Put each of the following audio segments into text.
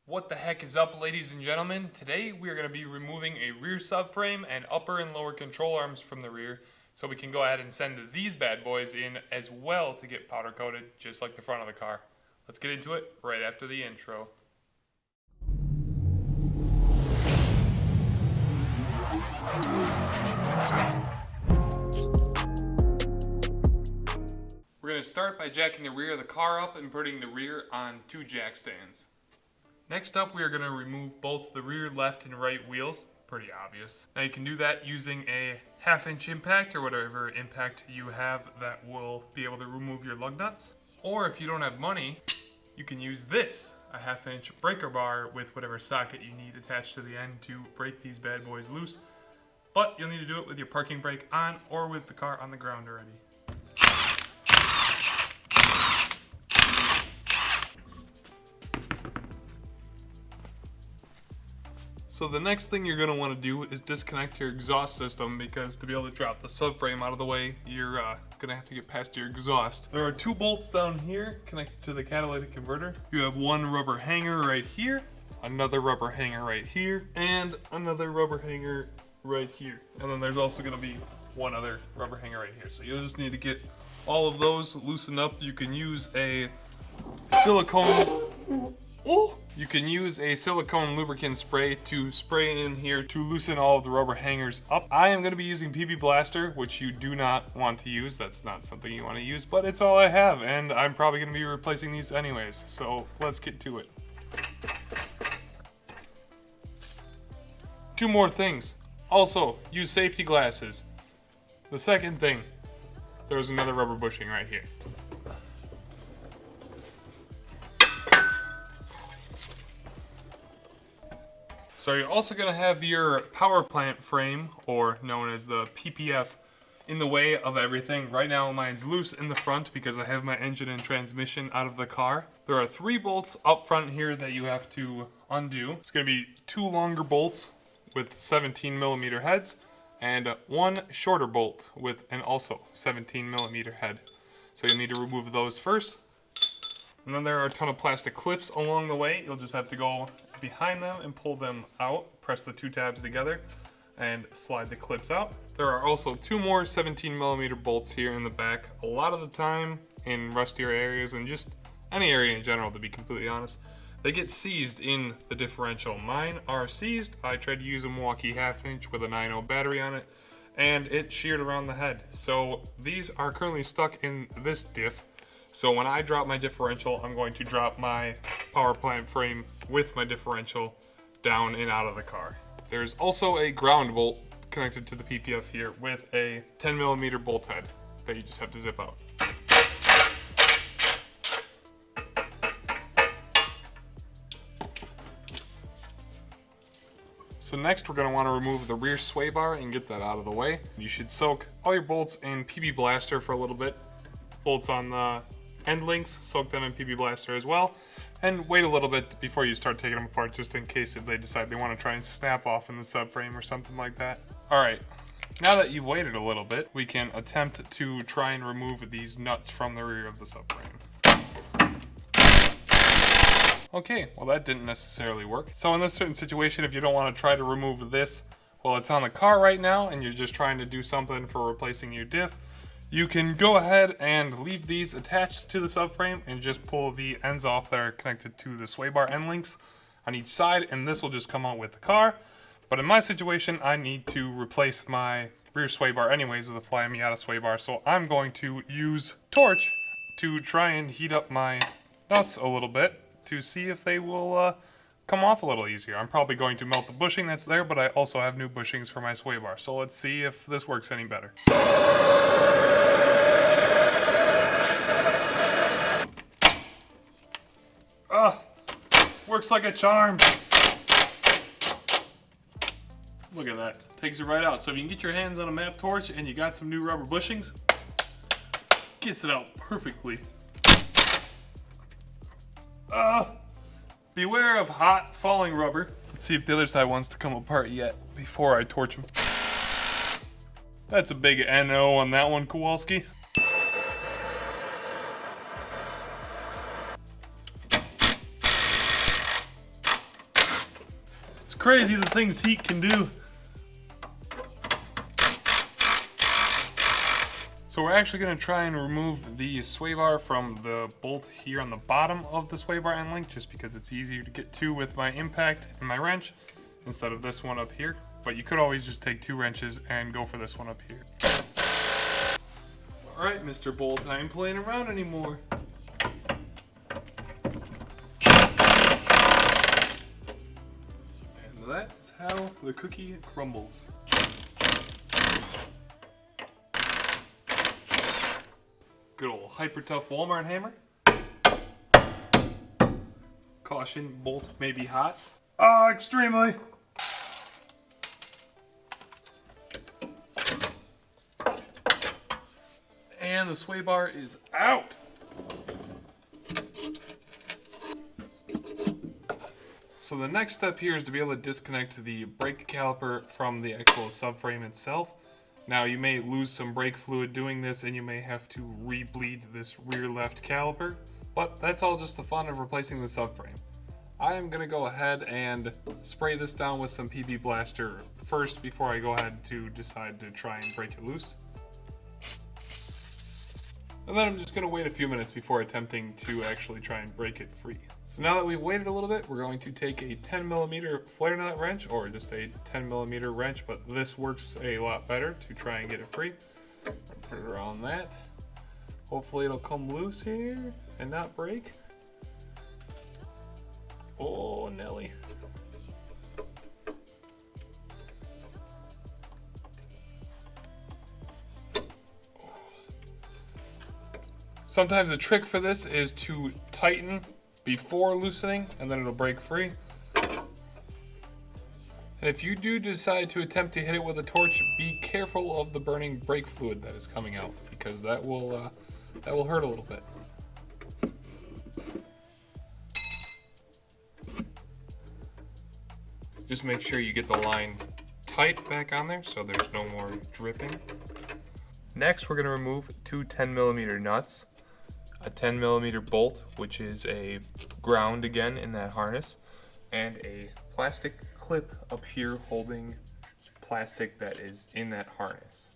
What the heck is up, ladies and gentlemen? Today we are going to be removing a rear subframe and upper and lower control arms from the rear so we can go ahead and send these bad boys in as well to get powder coated just like the front of the car. Let's get into it right after the intro. We're going to start by jacking the rear of the car up and putting the rear on two jack stands. Next up, we are going to remove both the rear left and right wheels. Pretty obvious. Now you can do that using a 1/2 inch impact or whatever impact you have that will be able to remove your lug nuts. Or if you don't have money, you can use this, a 1/2 inch breaker bar with whatever socket you need attached to the end to break these bad boys loose. But you'll need to do it with your parking brake on or with the car on the ground already. So the next thing you're going to want to do is disconnect your exhaust system, because to be able to drop the subframe out of the way, you're going to have to get past your exhaust. There are 2 bolts down here connected to the catalytic converter. You have one rubber hanger right here, another rubber hanger right here, and another rubber hanger right here. And then there's also going to be one other rubber hanger right here. So you'll just need to get all of those loosened up. You can use a silicone lubricant spray to spray in here to loosen all of the rubber hangers up. I am going to be using PB Blaster, which you do not want to use. That's not something you want to use, but it's all I have, and I'm probably going to be replacing these anyways. So let's get to it. 2 more things. Also, use safety glasses. The second thing, there's another rubber bushing right here. So you're also going to have your power plant frame, or known as the PPF, in the way of everything. Right now mine's loose in the front because I have my engine and transmission out of the car. There are 3 bolts up front here that you have to undo. It's going to be 2 longer bolts with 17mm heads and 1 shorter bolt with an also 17mm head. So you'll need to remove those first. And then there are a ton of plastic clips along the way. You'll just have to go behind them and pull them out, press the 2 tabs together, and slide the clips out. There are also 2 more 17mm bolts here in the back. A lot of the time in rustier areas, and just any area in general, to be completely honest, they get seized in the differential. Mine are seized. I tried to use a Milwaukee 1/2 inch with a 9.0 battery on it, and it sheared around the head. So these are currently stuck in this diff. So when I drop my differential, I'm going to drop my power plant frame with my differential down and out of the car. There's also a ground bolt connected to the PPF here with a 10mm bolt head that you just have to zip out. So next we're going to want to remove the rear sway bar and get that out of the way. You should soak all your bolts in PB Blaster for a little bit. Bolts on the end links, soak them in PB Blaster as well, and wait a little bit before you start taking them apart, just in case if they decide they want to try and snap off in the subframe or something like that. Alright, now that you've waited a little bit, we can attempt to try and remove these nuts from the rear of the subframe. Okay, well that didn't necessarily work. So in this certain situation, if you don't want to try to remove this while it's on the car right now and you're just trying to do something for replacing your diff, you can go ahead and leave these attached to the subframe and just pull the ends off that are connected to the sway bar end links on each side, and this will just come out with the car. But in my situation, I need to replace my rear sway bar anyways with a Fly Miata sway bar, so I'm going to use torch to try and heat up my nuts a little bit to see if they will come off a little easier. I'm probably going to melt the bushing that's there, but I also have new bushings for my sway bar, so let's see if this works any better. Works like a charm. Look at that, takes it right out. So if you can get your hands on a map torch and you got some new rubber bushings, gets it out perfectly. Beware of hot falling rubber. Let's see if the other side wants to come apart yet before I torch them. That's a big NO on that one, Kowalski. crazy the things heat can do. So we're actually going to try and remove the sway bar from the bolt here on the bottom of the sway bar end link, just because it's easier to get to with my impact and my wrench instead of this one up here. But you could always just take 2 wrenches and go for this one up here. Alright, Mr. Bolt, I ain't playing around anymore. And that's how the cookie crumbles. Good old hyper tough Walmart hammer. Caution, bolt may be hot. Extremely. And the sway bar is out. So the next step here is to be able to disconnect the brake caliper from the actual subframe itself. Now you may lose some brake fluid doing this, and you may have to re-bleed this rear left caliper, but that's all just the fun of replacing the subframe. I am going to go ahead and spray this down with some PB Blaster first before I go ahead to decide to try and break it loose. And then I'm just going to wait a few minutes before attempting to actually try and break it free. So now that we've waited a little bit, we're going to take a 10mm flare nut wrench, or just a 10mm wrench, but this works a lot better to try and get it free. Put it around that. Hopefully it'll come loose here and not break. Oh, Nelly. Sometimes a trick for this is to tighten before loosening, and then it'll break free. And if you do decide to attempt to hit it with a torch, be careful of the burning brake fluid that is coming out, because that will hurt a little bit. Just make sure you get the line tight back on there so there's no more dripping. Next, we're going to remove 2 10mm nuts, a 10mm bolt, which is a ground again in that harness, and a plastic clip up here holding plastic that is in that harness.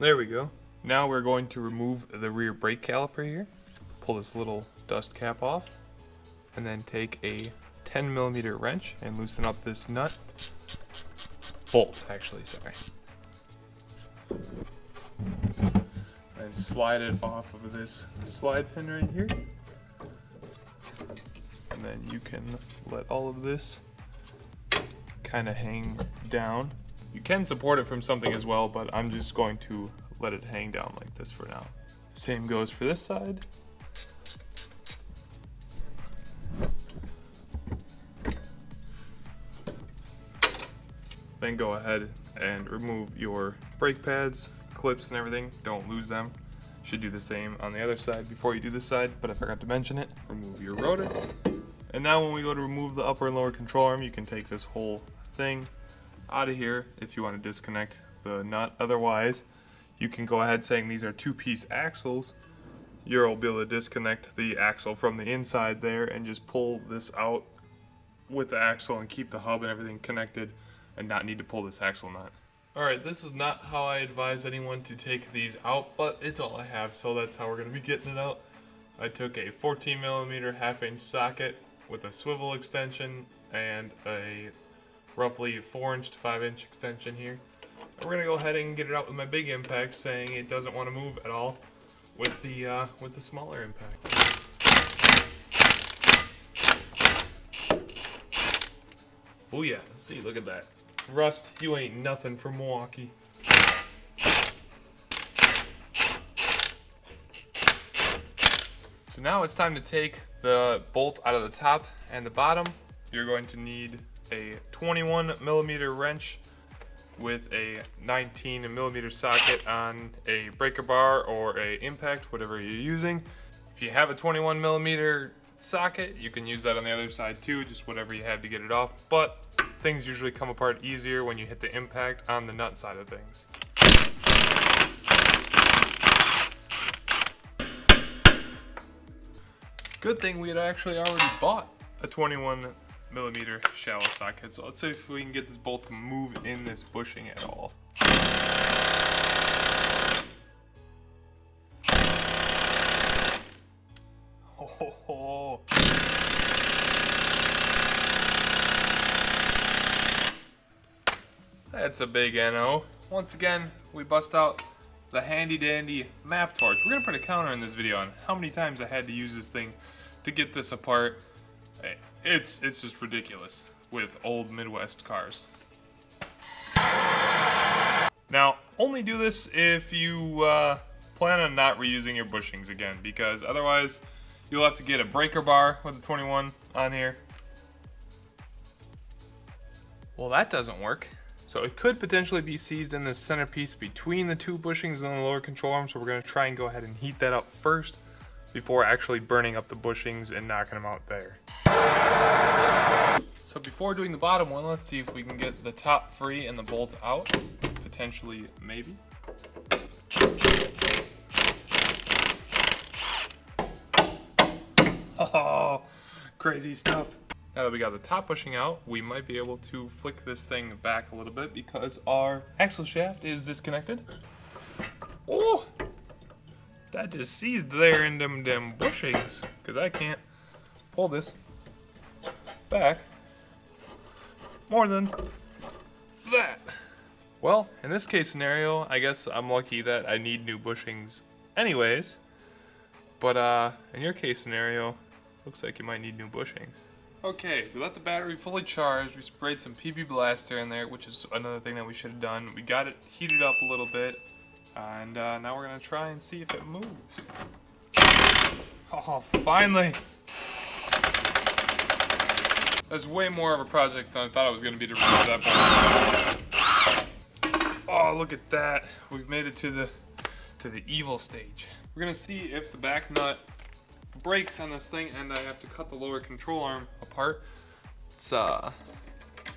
There we go. Now we're going to remove the rear brake caliper here. Pull this little dust cap off, and then take a 10mm wrench and loosen up this nut. Bolt, actually, sorry. And slide it off of this slide pin right here. And then you can let all of this kind of hang down. You can support it from something as well, but I'm just going to let it hang down like this for now. Same goes for this side. Then go ahead and remove your brake pads, clips and everything. Don't lose them. Should do the same on the other side before you do this side, but I forgot to mention it. Remove your rotor. And now when we go to remove the upper and lower control arm, you can take this whole thing out of here if you want to disconnect the nut. Otherwise, you can go ahead saying these are 2-piece axles. You'll be able to disconnect the axle from the inside there and just pull this out with the axle and keep the hub and everything connected and not need to pull this axle nut. Alright, this is not how I advise anyone to take these out, but it's all I have, so that's how we're going to be getting it out. I took a 14mm 1/2-inch socket with a swivel extension and a roughly 4-inch to 5-inch extension here. And we're gonna go ahead and get it out with my big impact, saying it doesn't want to move at all with the smaller impact. Oh yeah, see, look at that. Rust, you ain't nothing from Milwaukee. So now it's time to take the bolt out of the top and the bottom. You're going to need a 21mm wrench with a 19mm socket on a breaker bar or a impact, whatever you're using. If you have a 21mm socket, you can use that on the other side too, just whatever you have to get it off. But things usually come apart easier when you hit the impact on the nut side of things. Good thing we had actually already bought a 21mm shallow socket, so let's see if we can get this bolt to move in this bushing at all. Oh. That's a big NO. Once again, we bust out the handy dandy map torch. We're gonna put a counter in this video on how many times I had to use this thing to get this apart. It's just ridiculous with old Midwest cars. Now, only do this if you plan on not reusing your bushings again, because otherwise you'll have to get a breaker bar with the 21 on here. Well, that doesn't work. So it could potentially be seized in this centerpiece between the two bushings and the lower control arm, so we're going to try and go ahead and heat that up first before actually burning up the bushings and knocking them out there. So before doing the bottom one, let's see if we can get the top free and the bolts out. Potentially, maybe. Oh, crazy stuff. Now that we got the top bushing out, we might be able to flick this thing back a little bit because our axle shaft is disconnected. Oh, that just seized there in them bushings, because I can't pull this back more than that. Well, in this case scenario, I guess I'm lucky that I need new bushings anyways, but in your case scenario, looks like you might need new bushings. Okay, we let the battery fully charge. We sprayed some PB Blaster in there, which is another thing that we should have done. We got it heated up a little bit, and now we're gonna try and see if it moves. Oh, finally! That's way more of a project than I thought it was gonna be to remove that bolt. Oh, look at that! We've made it to the evil stage. We're gonna see if the back nut breaks on this thing and I have to cut the lower control arm apart. It's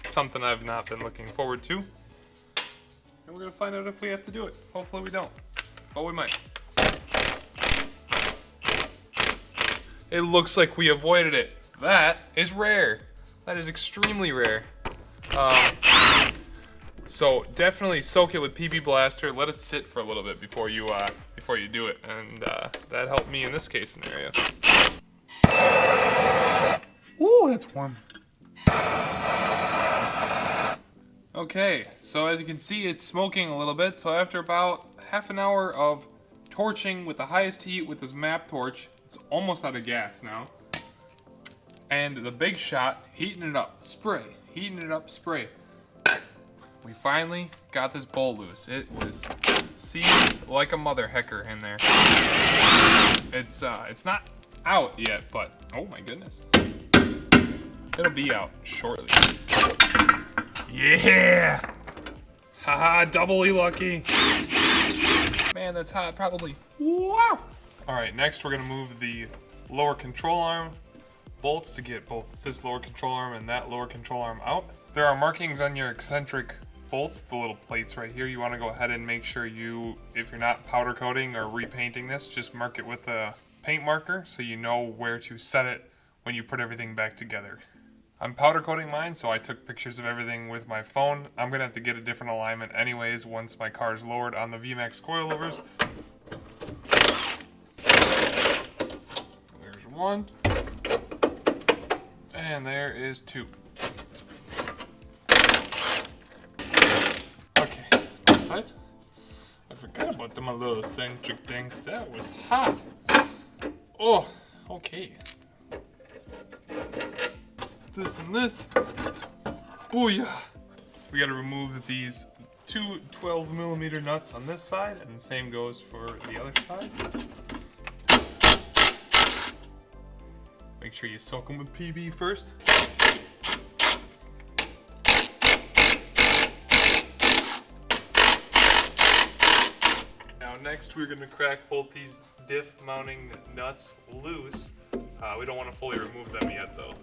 something I've not been looking forward to, and we're gonna find out if we have to do it. Hopefully we don't, but we might. It looks like we avoided it. That is rare. That is extremely rare. So definitely soak it with PB Blaster. Let it sit for a little bit before you do it, and that helped me in this case scenario. Ooh, that's warm. Okay, so as you can see, it's smoking a little bit. So after about half an hour of torching with the highest heat with this map torch, it's almost out of gas now. And the big shot, heating it up, spray, heating it up, spray. We finally got this bolt loose. It was seized like a mother hecker in there. It's not out yet, but oh my goodness, it'll be out shortly. Yeah! Haha, doubly lucky. Man, that's hot, probably. Wow! All right, next we're gonna move the lower control arm bolts to get both this lower control arm and that lower control arm out. There are markings on your eccentric bolts, the little plates right here. You want to go ahead and make sure if you're not powder coating or repainting this, just mark it with a paint marker so you know where to set it when you put everything back together. I'm powder coating mine, so I took pictures of everything with my phone. I'm gonna have to get a different alignment anyways once my car is lowered on the VMAX coilovers. There's one, and there is two. I forgot about them little eccentric things. That was hot. Oh, okay. This and this. Booyah. We gotta remove these two 12mm nuts on this side, and the same goes for the other side. Make sure you soak them with PB first. Next, we're going to crack both these diff mounting nuts loose. We don't want to fully remove them yet, though.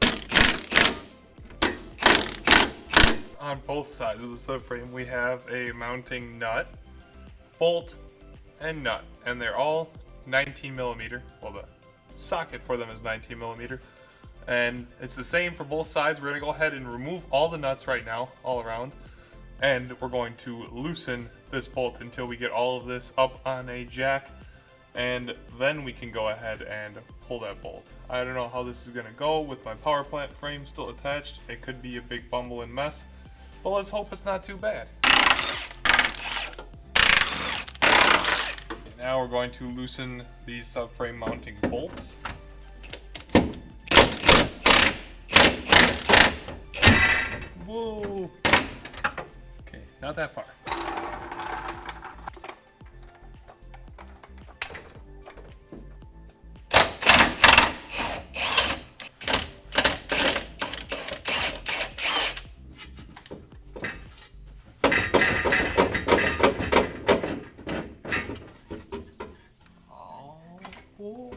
on both sides of the subframe we have a mounting nut, bolt, and nut, and they're all 19 millimeter. Well, the socket for them is 19 millimeter, and it's the same for both sides. We're gonna go ahead and remove all the nuts right now, all around, and we're going to loosen this bolt until we get all of this up on a jack, and then we can go ahead and pull that bolt. I don't know how this is gonna go with my power plant frame still attached. It could be a big bumble and mess, but let's hope it's not too bad. Now we're going to loosen these subframe mounting bolts. Whoa! Okay, not that far. Oh,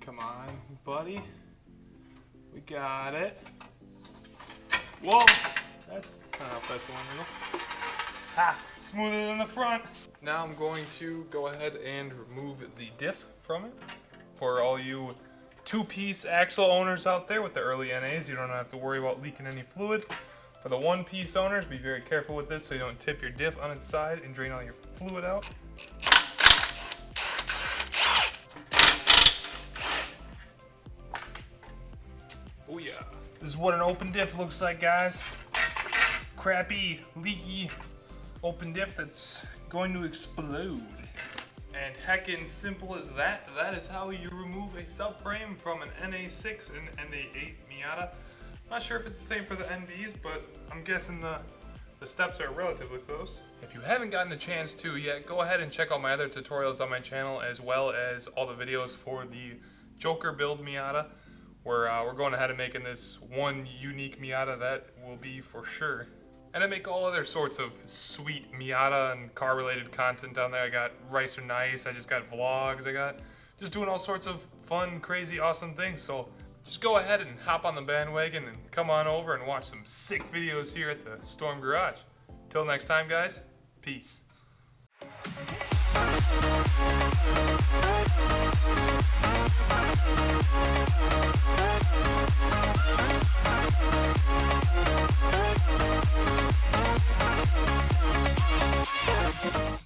come on, buddy. We got it. Whoa! That's not how fast I want to go. Ha! Smoother than the front. Now I'm going to go ahead and remove the diff from it. For all you two-piece axle owners out there with the early NAs, you don't have to worry about leaking any fluid. For the one-piece owners, be very careful with this so you don't tip your diff on its side and drain all your fluid out. Oh yeah. This is what an open diff looks like, guys. Crappy, leaky open diff that's going to explode. And heckin' simple as that. That is how you remove a subframe from an NA6 and NA8 Miata. Not sure if it's the same for the NBs, but I'm guessing the steps are relatively close. If you haven't gotten a chance to yet, go ahead and check out my other tutorials on my channel, as well as all the videos for the Joker build Miata, where we're going ahead and making this one unique Miata that will be for sure. And I make all other sorts of sweet Miata and car related content down there. I got Rice or Nice, I just got vlogs, I got just doing all sorts of fun, crazy, awesome things. So just go ahead and hop on the bandwagon and come on over and watch some sick videos here at the Storm Garage. Till next time, guys, peace.